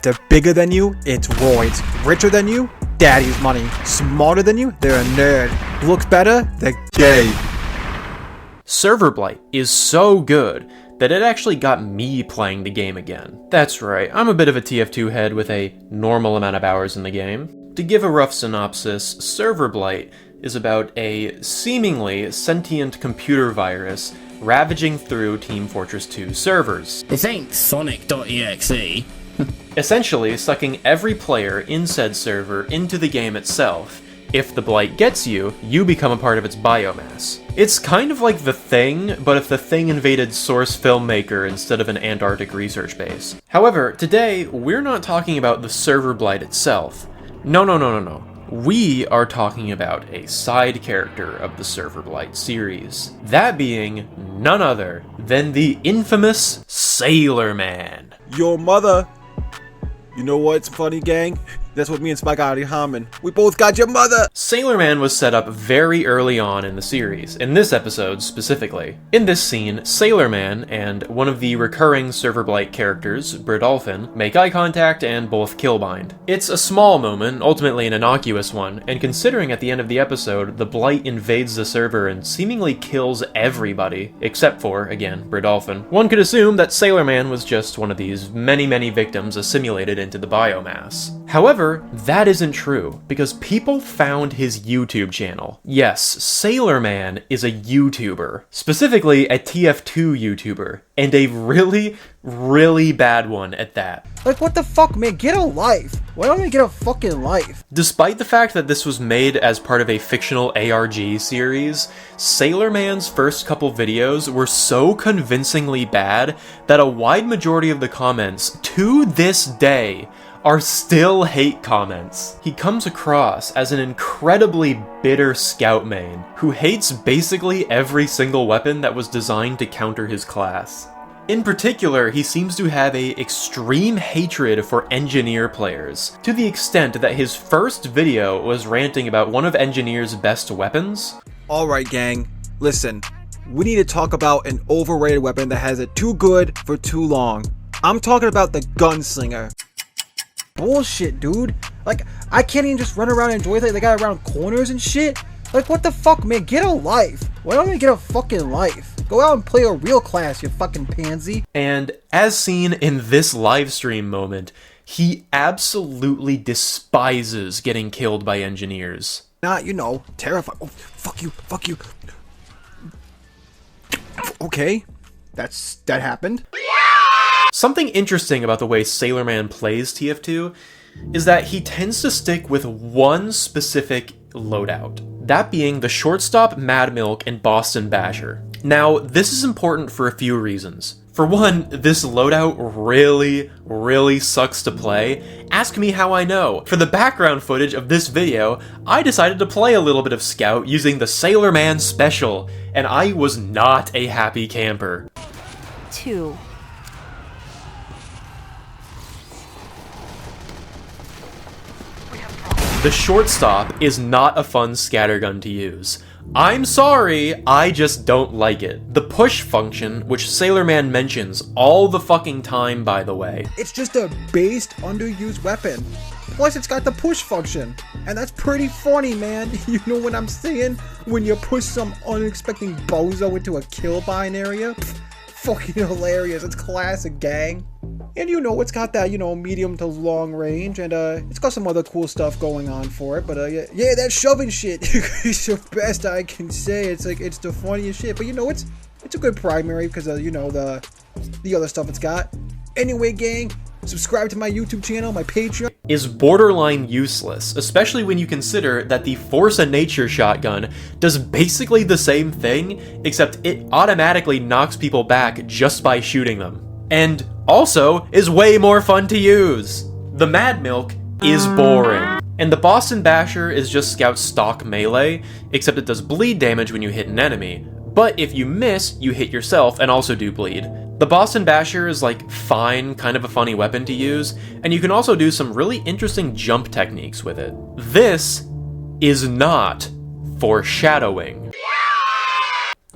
They're bigger than you, it's roids. Richer than you, daddy's money. Smarter than you, they're a nerd. Looks better, they're gay. SERVERBLIGHT is so good that it actually got me playing the game again. That's right, I'm a bit of a TF2 head with a normal amount of hours in the game. To give a rough synopsis, SERVERBLIGHT is about a seemingly sentient computer virus ravaging through Team Fortress 2 servers. This ain't Sonic.exe. Essentially sucking every player in said server into the game itself. If the blight gets you, you become a part of its biomass. It's kind of like The Thing, but if The Thing invaded Source Filmmaker instead of an Antarctic research base. However, today, we're not talking about the SERVERBLIGHT itself. No. We are talking about a side character of the SERVERBLIGHT series. That being none other than the infamous Sailor Man. Your mother. You know what's funny, gang? That's what me and Spike already humming. We both got your mother! Sailor Man was set up very early on in the series, in this episode specifically. In this scene, Sailor Man and one of the recurring SERVERBLIGHT characters, Bridolphin, make eye contact and both killbind. It's a small moment, ultimately an innocuous one, and considering at the end of the episode, the blight invades the server and seemingly kills everybody, except for, again, Bridolphin, one could assume that Sailor Man was just one of these many victims assimilated into the biomass. However, that isn't true, because people found his YouTube channel. Yes, Sailor Man is a YouTuber, specifically a TF2 YouTuber, and a really bad one at that. Like, what the fuck, man? Get a life. Why don't we get a fucking life? Despite the fact that this was made as part of a fictional ARG series, Sailor Man's first couple videos were so convincingly bad that a wide majority of the comments, to this day, are still hate comments. He comes across as an incredibly bitter scout main who hates basically every single weapon that was designed to counter his class. In particular, he seems to have a extreme hatred for engineer players, to the extent that his first video was ranting about one of engineer's best weapons. Alright, gang. Listen, we need to talk about an overrated weapon that has it too good for too long. I'm talking about the gunslinger. Bullshit, dude. Like, I can't even just run around and enjoy it. They got around corners and shit. Like, what the fuck, man? Get a life. Why don't we get a fucking life? Go out and play a real class, you fucking pansy. And as seen in this livestream moment, he absolutely despises getting killed by engineers. Not, terrified. Oh, fuck you. Okay, that happened. Something interesting about the way Sailor Man plays TF2 is that he tends to stick with one specific loadout, that being the shortstop, Mad Milk, and Boston Basher. Now, this is important for a few reasons. For one, this loadout really sucks to play. Ask me how I know. For the background footage of this video, I decided to play a little bit of Scout using the Sailor Man special, and I was not a happy camper. 2. The shortstop is not a fun scattergun to use. I'm sorry, I just don't like it. The push function, which Sailor Man mentions all the fucking time, by the way. It's just a based, underused weapon. Plus, it's got the push function. And that's pretty funny, man. You know what I'm saying? When you push some unexpected bozo into a killbind area? Fucking hilarious. It's classic, gang. And it's got that, medium to long range, and it's got some other cool stuff going on for it, but yeah, that shoving shit is the best I can say. It's like, it's the funniest shit, but it's a good primary because of, the other stuff it's got. Anyway, gang, subscribe to my YouTube channel, my Patreon. Is borderline useless, especially when you consider that the Force of Nature shotgun does basically the same thing, except it automatically knocks people back just by shooting them. And also is way more fun to use. The Mad Milk is boring. And the Boston Basher is just Scout's stock melee, except it does bleed damage when you hit an enemy. But if you miss, you hit yourself and also do bleed. The Boston Basher is like fine, kind of a funny weapon to use, and you can also do some really interesting jump techniques with it. This is not foreshadowing.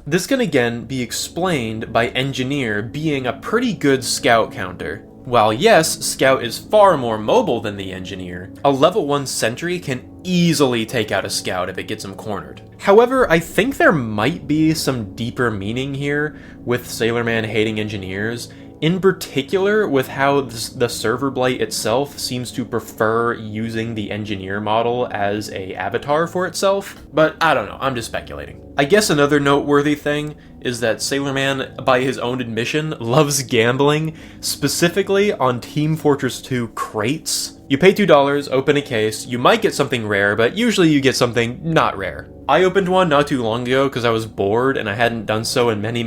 This can again be explained by Engineer being a pretty good scout counter. While yes, Scout is far more mobile than the Engineer, a level 1 sentry can easily take out a Scout if it gets him cornered. However, I think there might be some deeper meaning here with Sailorman hating Engineers, in particular with how the Server Blight itself seems to prefer using the Engineer model as a avatar for itself, but I don't know, I'm just speculating. I guess another noteworthy thing is that Sailorman, by his own admission, loves gambling, specifically on Team Fortress 2 crates. You pay $2, open a case, you might get something rare, but usually you get something not rare. I opened one not too long ago because I was bored and I hadn't done so in many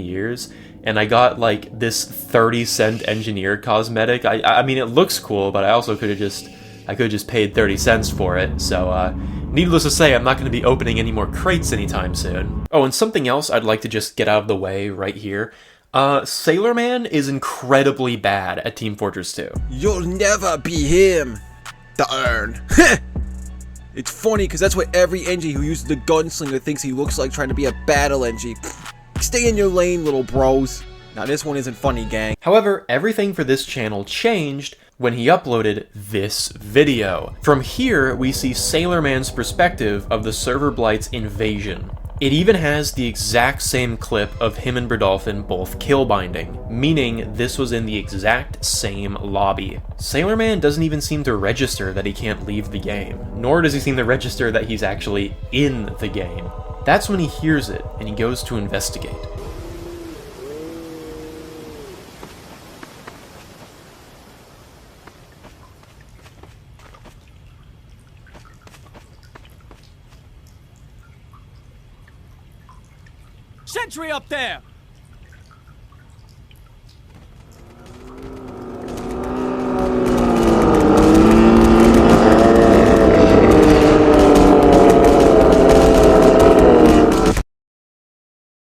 years, and I got like this 30-cent Engineer cosmetic. I mean, it looks cool, but I also could have just paid 30 cents for it, so needless to say, I'm not going to be opening any more crates anytime soon. Oh, and something else I'd like to just get out of the way right here. Sailorman is incredibly bad at Team Fortress 2. You'll never be him. The urn. It's funny because that's what every Engie who uses the gunslinger thinks he looks like trying to be a battle Engie. Stay in your lane, little bros. Now this one isn't funny, gang. However, everything for this channel changed when he uploaded this video. From here, we see Sailorman's perspective of the Server Blight's invasion. It even has the exact same clip of him and Bradolphin both killbinding, meaning this was in the exact same lobby. Sailorman doesn't even seem to register that he can't leave the game, nor does he seem to register that he's actually in the game. That's when he hears it, and he goes to investigate. Sentry up there!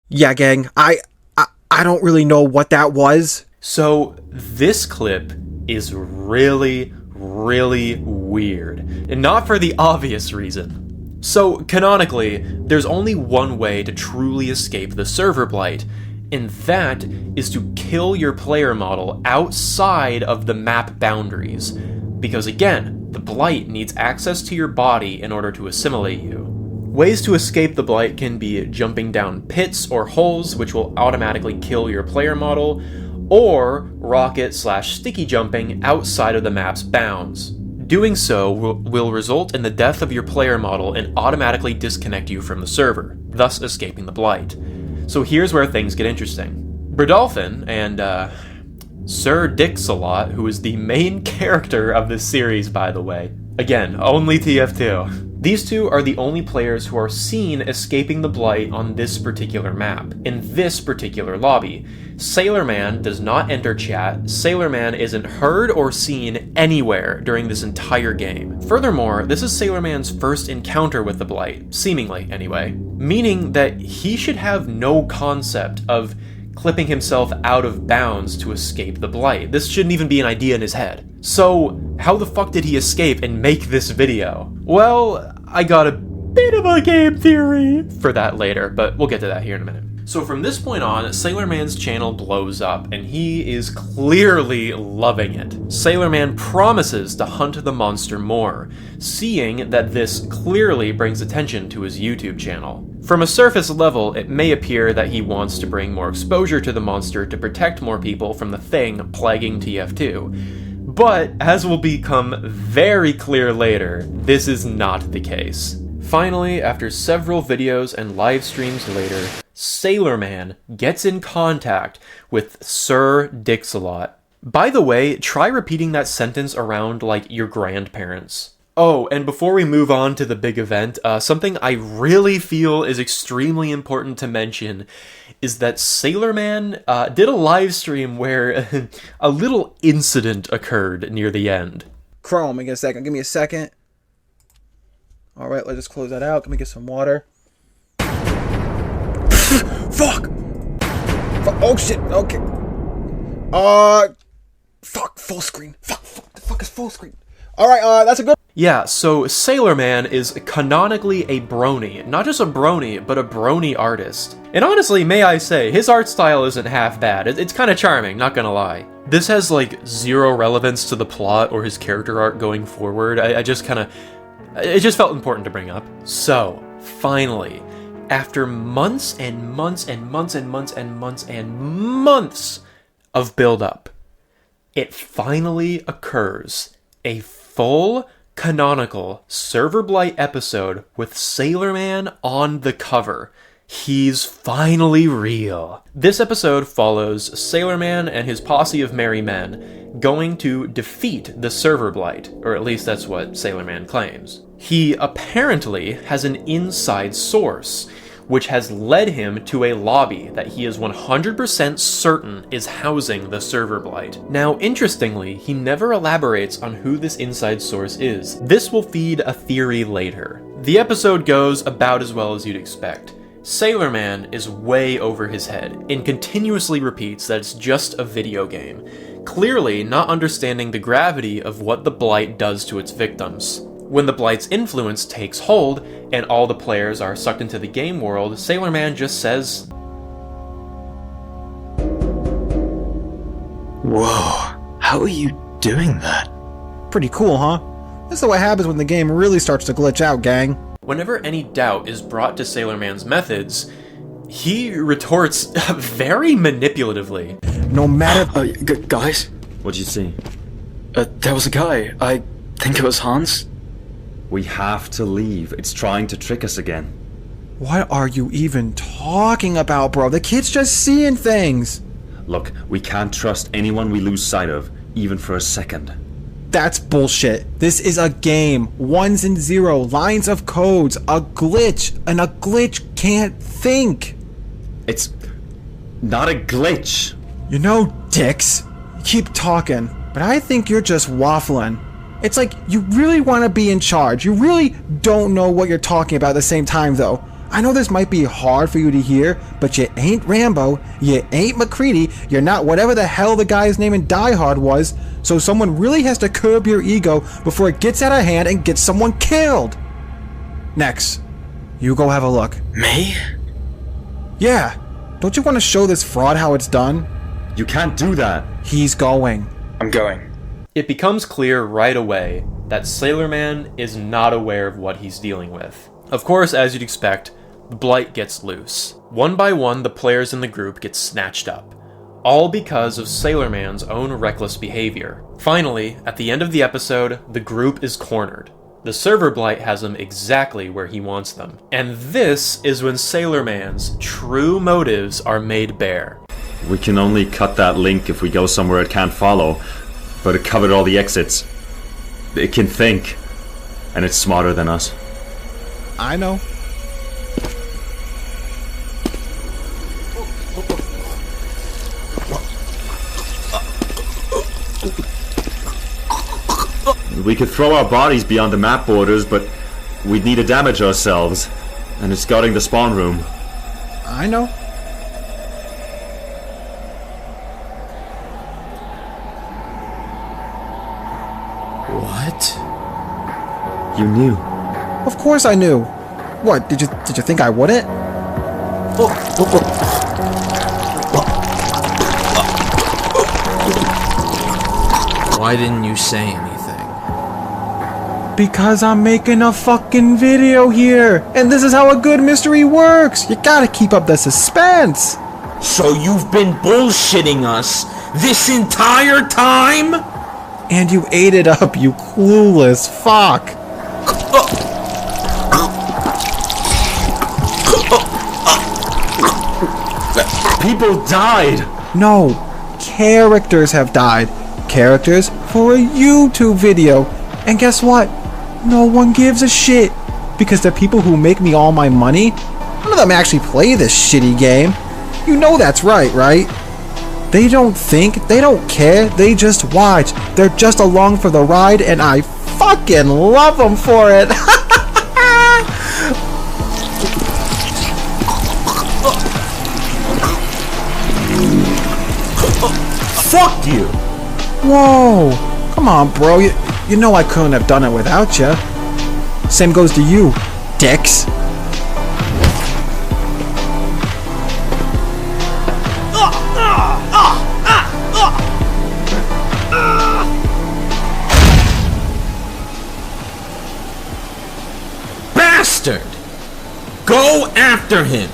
Yeah, gang, I don't really know what that was. So this clip is really weird, and not for the obvious reason. So, canonically, there's only one way to truly escape the Server Blight, and that is to kill your player model outside of the map boundaries. Because again, the Blight needs access to your body in order to assimilate you. Ways to escape the Blight can be jumping down pits or holes, which will automatically kill your player model, or rocket/sticky jumping outside of the map's bounds. Doing so will result in the death of your player model and automatically disconnect you from the server, thus escaping the Blight. So here's where things get interesting. Bradolphin and Sir Dix-a-Lot, who is the main character of this series, by the way. Again, only TF2. These two are the only players who are seen escaping the Blight on this particular map, in this particular lobby. Sailorman does not enter chat, Sailorman isn't heard or seen anywhere during this entire game. Furthermore, this is Sailorman's first encounter with the Blight, seemingly anyway, meaning that he should have no concept of clipping himself out of bounds to escape the Blight. This shouldn't even be an idea in his head. So, how the fuck did he escape and make this video? Well, I got a bit of a game theory for that later, but we'll get to that here in a minute. So from this point on, Sailorman's channel blows up, and he is clearly loving it. Sailorman promises to hunt the monster more, seeing that this clearly brings attention to his YouTube channel. From a surface level, it may appear that he wants to bring more exposure to the monster to protect more people from the thing plaguing TF2. But, as will become very clear later, this is not the case. Finally, after several videos and live streams later, Sailorman gets in contact with Sir Dix-a-Lot. By the way, try repeating that sentence around like your grandparents. Oh, and before we move on to the big event, something I really feel is extremely important to mention is that Sailorman did a live stream where a little incident occurred near the end. Chrome, give me a second. Alright, let's just close that out. Let me get some water. Fuck! Oh shit, okay. Fuck, full screen. Fuck, the fuck is full screen? Alright, that's a good... Yeah, so Sailor Man is canonically a brony. Not just a brony, but a brony artist. And honestly, may I say, his art style isn't half bad. It's kind of charming, not gonna lie. This has, like, zero relevance to the plot or his character arc going forward. I just kind of... It just felt important to bring up. So, finally, after months and months and months and months and months and months of build-up, it finally occurs. A full, canonical SERVERBLIGHT episode with Sailor Man on the cover. He's finally real. This episode follows Sailor Man and his posse of merry men going to defeat the SERVERBLIGHT, or at least that's what Sailor Man claims. He apparently has an inside source, which has led him to a lobby that he is 100% certain is housing the SERVERBLIGHT. Now, interestingly, he never elaborates on who this inside source is. This will feed a theory later. The episode goes about as well as you'd expect. Sailor Man is way over his head and continuously repeats that it's just a video game, clearly not understanding the gravity of what the blight does to its victims. When the blight's influence takes hold and all the players are sucked into the game world, Sailor Man just says, "Whoa, how are you doing that?" Pretty cool, huh? This is what happens when the game really starts to glitch out, gang. Whenever any doubt is brought to Sailor Man's methods, he retorts very manipulatively. No matter... Guys? What'd you see? There was a guy. I think it was Hans. We have to leave. It's trying to trick us again. What are you even talking about, bro? The kid's just seeing things. Look, we can't trust anyone we lose sight of, even for a second. That's bullshit. This is a game. Ones and zero, lines of codes, a glitch, and a glitch can't think. It's not a glitch. You know, dicks, you keep talking, but I think you're just waffling. It's like you really want to be in charge. You really don't know what you're talking about at the same time, though. I know this might be hard for you to hear, but you ain't Rambo, you ain't McCready, you're not whatever the hell the guy's name in Die Hard was, so someone really has to curb your ego before it gets out of hand and gets someone killed. Next, you go have a look. Me? Yeah, don't you want to show this fraud how it's done? You can't do that. He's going. I'm going. It becomes clear right away that Sailor Man is not aware of what he's dealing with. Of course, as you'd expect, the blight gets loose. One by one, the players in the group get snatched up, all because of Sailor Man's own reckless behavior. Finally, at the end of the episode, the group is cornered. The SERVERBLIGHT has them exactly where he wants them. And this is when Sailor Man's true motives are made bare. We can only cut that link if we go somewhere it can't follow, but it covered all the exits. It can think, and it's smarter than us. I know. We could throw our bodies beyond the map borders, but we'd need to damage ourselves. And it's guarding the spawn room. I know. What? You knew. Of course I knew. What, did you think I wouldn't? Why didn't you say anything? Because I'm making a fucking video here, and this is how a good mystery works. You gotta keep up the suspense. So you've been bullshitting us this entire time? And you ate it up, you clueless fuck. People died! No, characters have died. Characters for a YouTube video. And guess what? No one gives a shit. Because the people who make me all my money, none of them actually play this shitty game. You know that's right, right? They don't think, they don't care, they just watch. They're just along for the ride, and I fucking love them for it. Fuck you! Whoa, Come on, bro. You know I couldn't have done it without you. Same goes to you, dicks. Bastard! Go after him!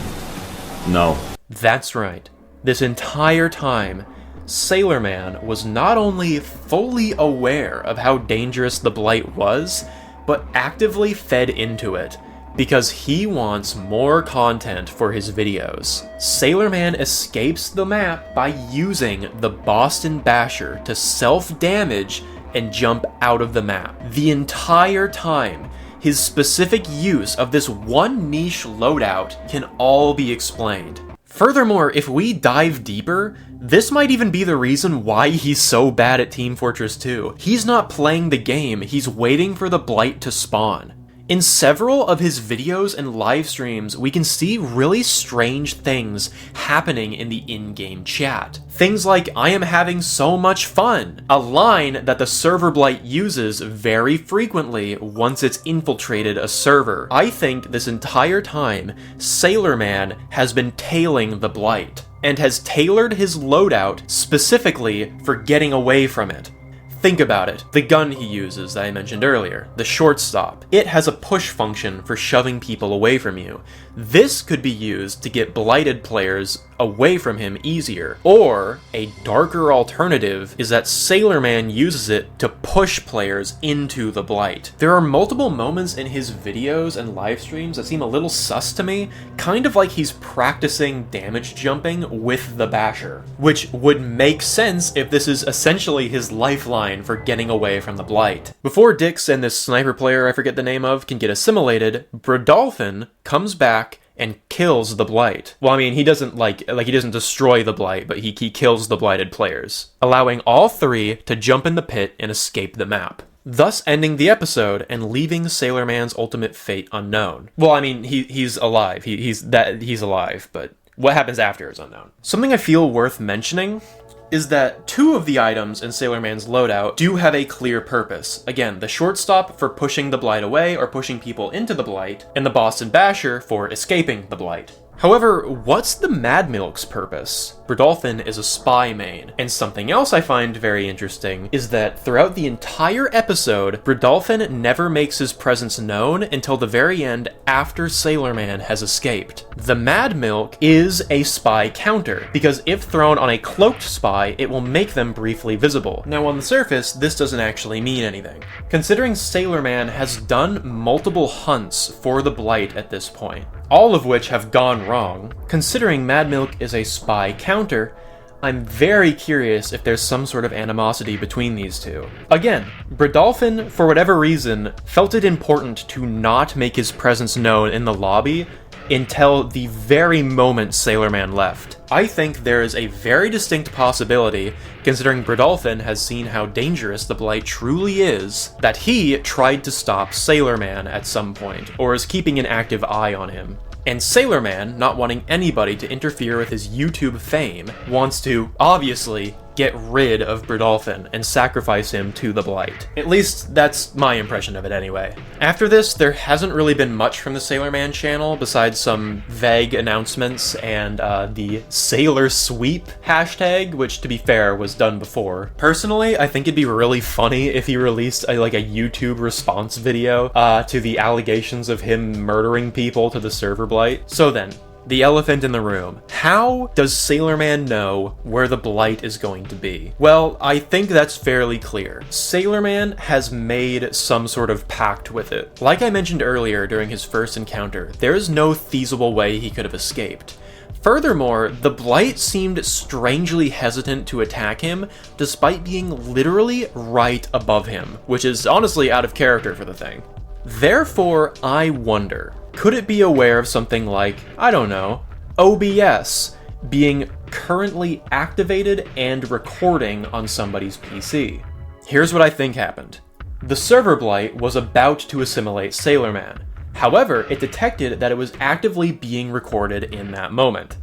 No. That's right. This entire time, Sailor Man was not only fully aware of how dangerous the blight was, but actively fed into it, because he wants more content for his videos. Sailor Man escapes the map by using the Boston Basher to self-damage and jump out of the map. The entire time, his specific use of this one niche loadout can all be explained. Furthermore, if we dive deeper, this might even be the reason why he's so bad at Team Fortress 2. He's not playing the game, he's waiting for the blight to spawn. In several of his videos and live streams, we can see really strange things happening in the in-game chat. Things like, "I am having so much fun," a line that the server blight uses very frequently once it's infiltrated a server. I think this entire time, Sailor Man has been tailing the blight, and has tailored his loadout specifically for getting away from it. Think about it. The gun he uses that I mentioned earlier, the shortstop, it has a push function for shoving people away from you. This could be used to get blighted players away from him easier. Or, a darker alternative is that Sailor Man uses it to push players into the blight. There are multiple moments in his videos and live streams that seem a little sus to me, kind of like he's practicing damage jumping with the Basher, which would make sense if this is essentially his lifeline for getting away from the blight. Before Dix and this sniper player I forget the name of can get assimilated, Brodolphin comes back and kills the blight. Well, I mean, he doesn't he doesn't destroy the blight, but he kills the blighted players, allowing all three to jump in the pit and escape the map, thus ending the episode and leaving Sailor Man's ultimate fate unknown. Well, I mean, he's alive. He's alive, but what happens after is unknown. Something I feel worth mentioning is that two of the items in Sailor Man's loadout do have a clear purpose. Again, the shortstop for pushing the blight away or pushing people into the blight, and the Boston Basher for escaping the blight. However, what's the Mad Milk's purpose? Brodolphin is a spy main, and something else I find very interesting is that throughout the entire episode, Brodolphin never makes his presence known until the very end after Sailor Man has escaped. The Mad Milk is a spy counter, because if thrown on a cloaked spy, it will make them briefly visible. Now on the surface, this doesn't actually mean anything. Considering Sailor Man has done multiple hunts for the blight at this point, all of which have gone wrong, considering Mad Milk is a spy counter, I'm very curious if there's some sort of animosity between these two. Again, Brodolphin, for whatever reason, felt it important to not make his presence known in the lobby until the very moment Sailor Man left. I think there is a very distinct possibility, considering Brodolphin has seen how dangerous the blight truly is, that he tried to stop Sailor Man at some point, or is keeping an active eye on him. And Sailor Man, not wanting anybody to interfere with his YouTube fame, wants to, obviously, get rid of Brodolphin and sacrifice him to the blight. At least, that's my impression of it anyway. After this, there hasn't really been much from the Sailor Man channel besides some vague announcements and the Sailor Sweep hashtag, which to be fair was done before. Personally, I think it'd be really funny if he released a YouTube response video to the allegations of him murdering people to the server blight. So then, the elephant in the room. How does Sailor Man know where the blight is going to be? Well, I think that's fairly clear. Sailor Man has made some sort of pact with it. Like I mentioned earlier during his first encounter, there is no feasible way he could have escaped. Furthermore, the blight seemed strangely hesitant to attack him, despite being literally right above him, which is honestly out of character for the thing. Therefore, I wonder, could it be aware of something like, I don't know, OBS being currently activated and recording on somebody's PC? Here's what I think happened. The server blight was about to assimilate Sailor Man. However, it detected that it was actively being recorded in that moment.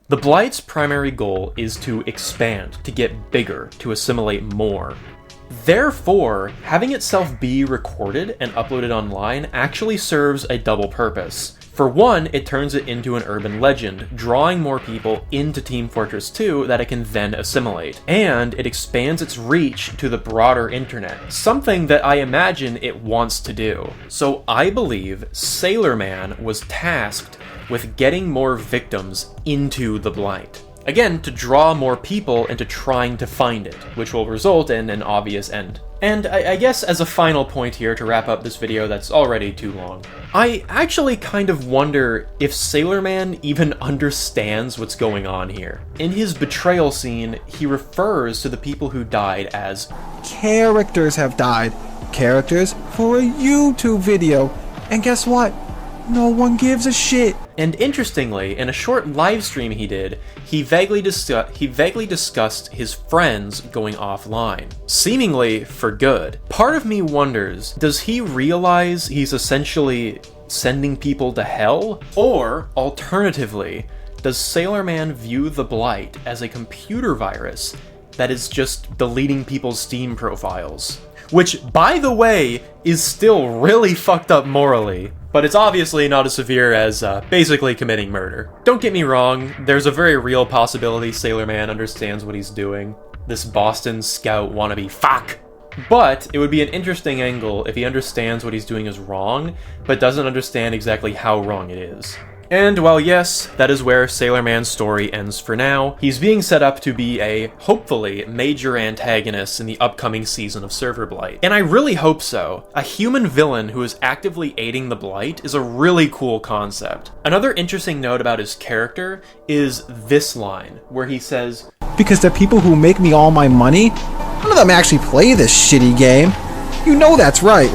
The blight's primary goal is to expand, to get bigger, to assimilate more. Therefore, having itself be recorded and uploaded online actually serves a double purpose. For one, it turns it into an urban legend, drawing more people into Team Fortress 2 that it can then assimilate. And it expands its reach to the broader internet, something that I imagine it wants to do. So I believe Sailor Man was tasked with getting more victims into the Blight. Again, to draw more people into trying to find it, which will result in an obvious end. And I guess as a final point here to wrap up this video that's already too long, I actually kind of wonder if Sailor Man even understands what's going on here. In his betrayal scene, he refers to the people who died as Characters have died. Characters for a YouTube video. And guess what? No one gives a shit. And interestingly, in a short live stream he did, he vaguely discussed his friends going offline, seemingly for good. Part of me wonders, does he realize he's essentially sending people to hell? Or, alternatively, does Sailor Man view the Blight as a computer virus that is just deleting people's Steam profiles? Which, by the way, is still really fucked up morally. But it's obviously not as severe as basically committing murder. Don't get me wrong, there's a very real possibility Sailor Man understands what he's doing. This Boston Scout wannabe fuck! But it would be an interesting angle if he understands what he's doing is wrong, but doesn't understand exactly how wrong it is. And while yes, that is where Sailor Man's story ends for now, he's being set up to be a, hopefully, major antagonist in the upcoming season of Server Blight. And I really hope so. A human villain who is actively aiding the Blight is a really cool concept. Another interesting note about his character is this line, where he says, Because the people who make me all my money, none of them actually play this shitty game. You know that's right?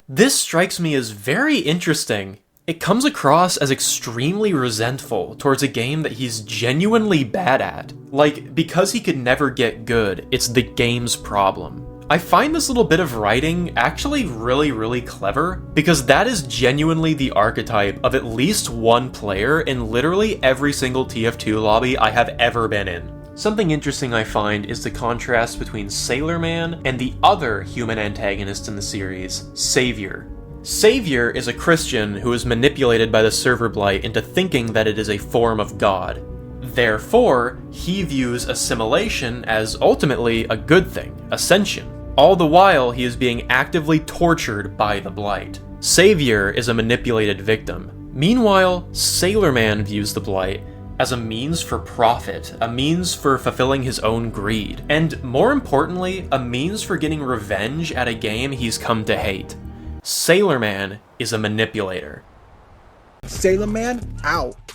This strikes me as very interesting. It comes across as extremely resentful towards a game that he's genuinely bad at. Like, because he could never get good, it's the game's problem. I find this little bit of writing actually really clever, because that is genuinely the archetype of at least one player in literally every single TF2 lobby I have ever been in. Something interesting I find is the contrast between Sailor Man and the other human antagonist in the series, Savior. Savior is a Christian who is manipulated by the Server Blight into thinking that it is a form of God. Therefore, he views assimilation as ultimately a good thing, ascension. All the while, he is being actively tortured by the Blight. Savior is a manipulated victim. Meanwhile, Sailor Man views the Blight as a means for profit, a means for fulfilling his own greed, and more importantly, a means for getting revenge at a game he's come to hate. Sailor Man is a manipulator. Sailor Man out.